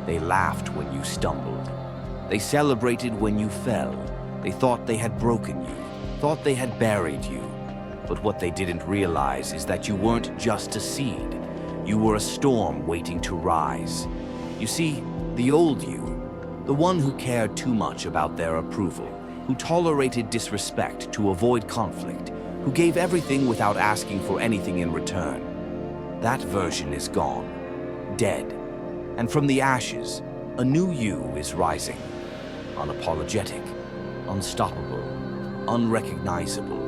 They laughed when you stumbled. They celebrated when you fell. They thought they had broken you, thought they had buried you. But what they didn't realize is that you weren't just a seed. You were a storm waiting to rise. You see, the old you, the one who cared too much about their approval, who tolerated disrespect to avoid conflict, who gave everything without asking for anything in return. That version is gone, dead. And from the ashes, a new you is rising. Unapologetic, unstoppable, unrecognizable.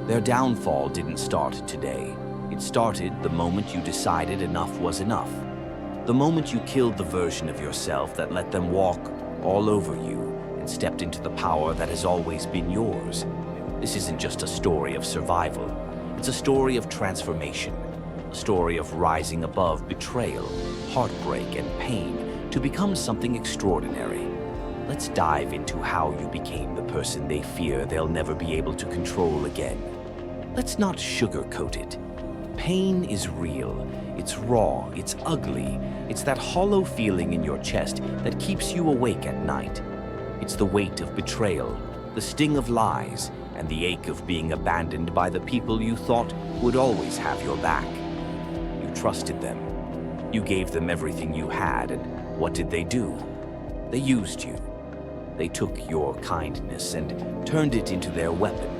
Their downfall didn't start today. It started the moment you decided enough was enough. The moment you killed the version of yourself that let them walk all over you and stepped into the power that has always been yours. This isn't just a story of survival. It's a story of transformation. A story of rising above betrayal, heartbreak, and pain to become something extraordinary. Let's dive into how you became the person they fear they'll never be able to control again. Let's not sugarcoat it. Pain is real. It's raw. It's ugly. It's that hollow feeling in your chest that keeps you awake at night. It's the weight of betrayal, the sting of lies, and the ache of being abandoned by the people you thought would always have your back. You trusted them. You gave them everything you had, and what did they do? They used you. They took your kindness and turned it into their weapon.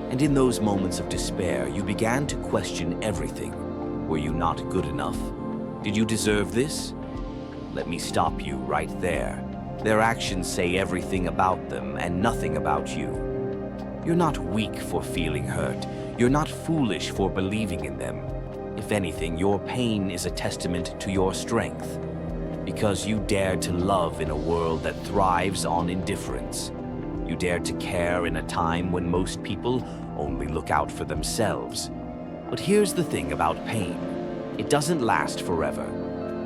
And in those moments of despair, you began to question everything. Were you not good enough? Did you deserve this? Let me stop you right there. Their actions say everything about them and nothing about you. You're not weak for feeling hurt. You're not foolish for believing in them. If anything, your pain is a testament to your strength. Because you dared to love in a world that thrives on indifference. You dared to care in a time when most people only look out for themselves. But here's the thing about pain. It doesn't last forever.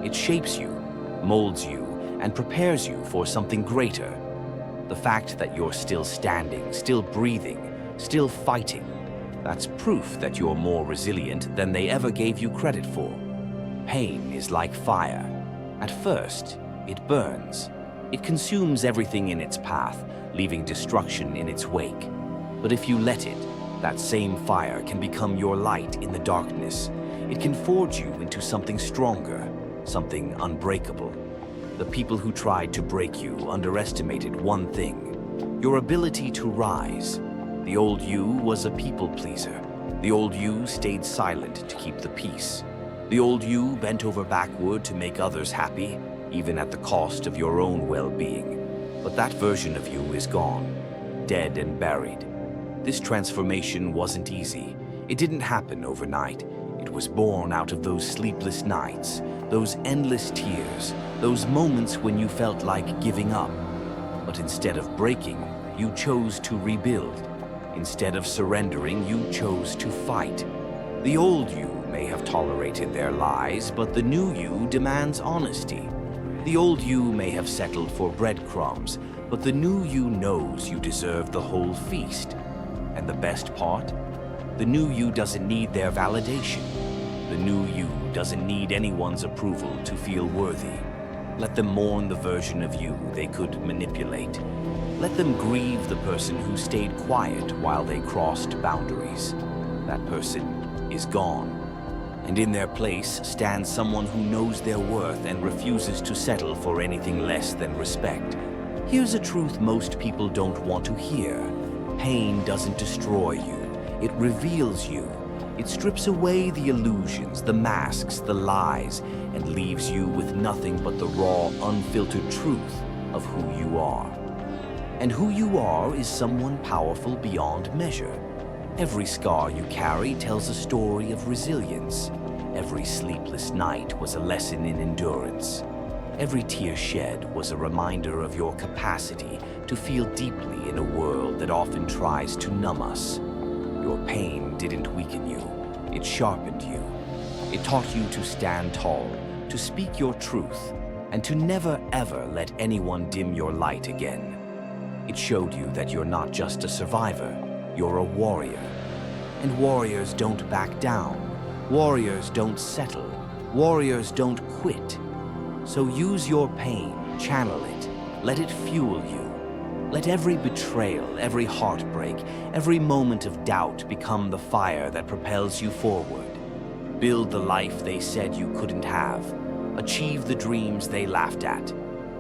It shapes you, molds you, and prepares you for something greater. The fact that you're still standing, still breathing, still fighting, that's proof that you're more resilient than they ever gave you credit for. Pain is like fire. At first, it burns. It consumes everything in its path, leaving destruction in its wake. But if you let it, that same fire can become your light in the darkness. It can forge you into something stronger, something unbreakable. The people who tried to break you underestimated one thing: your ability to rise. The old you was a people pleaser. The old you stayed silent to keep the peace. The old you bent over backward to make others happy, even at the cost of your own well-being. But that version of you is gone, dead and buried. This transformation wasn't easy. It didn't happen overnight. It was born out of those sleepless nights, those endless tears, those moments when you felt like giving up. But instead of breaking, you chose to rebuild. Instead of surrendering, you chose to fight. The old you may have tolerated their lies, but the new you demands honesty. The old you may have settled for breadcrumbs, but the new you knows you deserve the whole feast. And the best part? The new you doesn't need their validation. The new you doesn't need anyone's approval to feel worthy. Let them mourn the version of you they could manipulate. Let them grieve the person who stayed quiet while they crossed boundaries. That person is gone. And in their place stands someone who knows their worth and refuses to settle for anything less than respect. Here's a truth most people don't want to hear. Pain doesn't destroy you. It reveals you. It strips away the illusions, the masks, the lies, and leaves you with nothing but the raw, unfiltered truth of who you are. And who you are is someone powerful beyond measure. Every scar you carry tells a story of resilience. Every sleepless night was a lesson in endurance. Every tear shed was a reminder of your capacity to feel deeply in a world that often tries to numb us. Your pain didn't weaken you, it sharpened you. It taught you to stand tall, to speak your truth, and to never ever let anyone dim your light again. It showed you that you're not just a survivor, you're a warrior. And warriors don't back down. Warriors don't settle. Warriors don't quit. So use your pain, channel it, let it fuel you. Let every betrayal, every heartbreak, every moment of doubt become the fire that propels you forward. Build the life they said you couldn't have. Achieve the dreams they laughed at.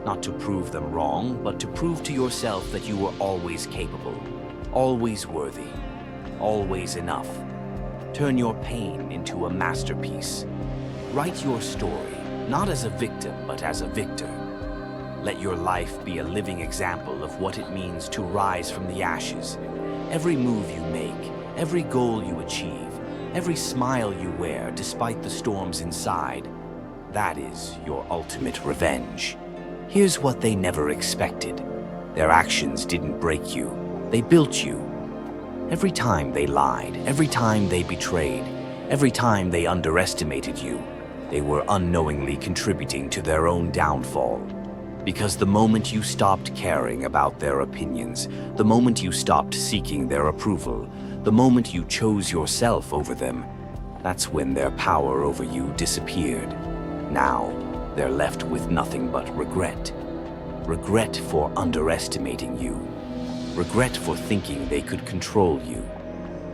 Not to prove them wrong, but to prove to yourself that you were always capable, always worthy, always enough. Turn your pain into a masterpiece. Write your story, not as a victim, but as a victor. Let your life be a living example of what it means to rise from the ashes. Every move you make, every goal you achieve, every smile you wear despite the storms inside, that is your ultimate revenge. Here's what they never expected. Their actions didn't break you, they built you. Every time they lied, every time they betrayed, every time they underestimated you, they were unknowingly contributing to their own downfall. Because the moment you stopped caring about their opinions, the moment you stopped seeking their approval, the moment you chose yourself over them, that's when their power over you disappeared. Now, they're left with nothing but regret. Regret for underestimating you. Regret for thinking they could control you.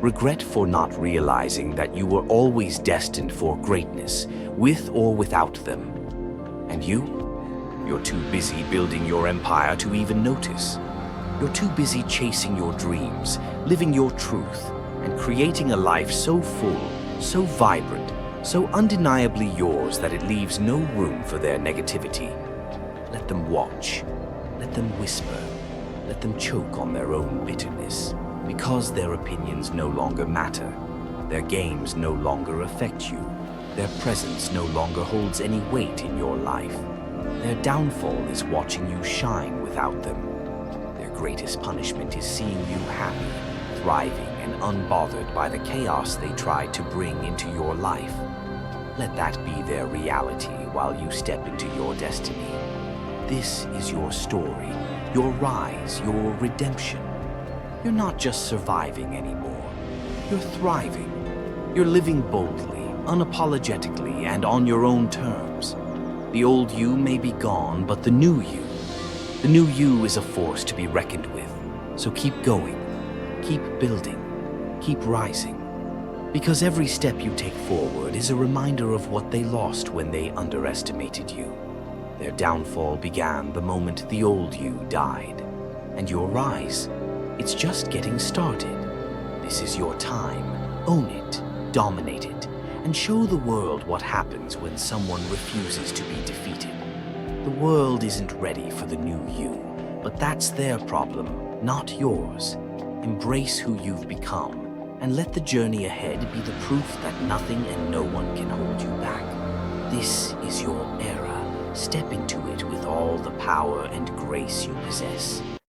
Regret for not realizing that you were always destined for greatness, with or without them. And you? You're too busy building your empire to even notice. You're too busy chasing your dreams, living your truth, and creating a life so full, so vibrant, so undeniably yours that it leaves no room for their negativity. Let them watch. Let them whisper. Let them choke on their own bitterness. Because their opinions no longer matter. Their games no longer affect you. Their presence no longer holds any weight in your life. Their downfall is watching you shine without them. Their greatest punishment is seeing you happy, thriving, and unbothered by the chaos they tried to bring into your life. Let that be their reality while you step into your destiny. This is your story, your rise, your redemption. You're not just surviving anymore. You're thriving. You're living boldly, unapologetically, and on your own terms. The old you may be gone, but the new you is a force to be reckoned with. So keep going, keep building, keep rising. Because every step you take forward is a reminder of what they lost when they underestimated you. Their downfall began the moment the old you died. And your rise, it's just getting started. This is your time. Own it, dominate it, and show the world what happens when someone refuses to be defeated. The world isn't ready for the new you, but that's their problem, not yours. Embrace who you've become, and let the journey ahead be the proof that nothing and no one can hold you back. This is your era. Step into it with all the power and grace you possess.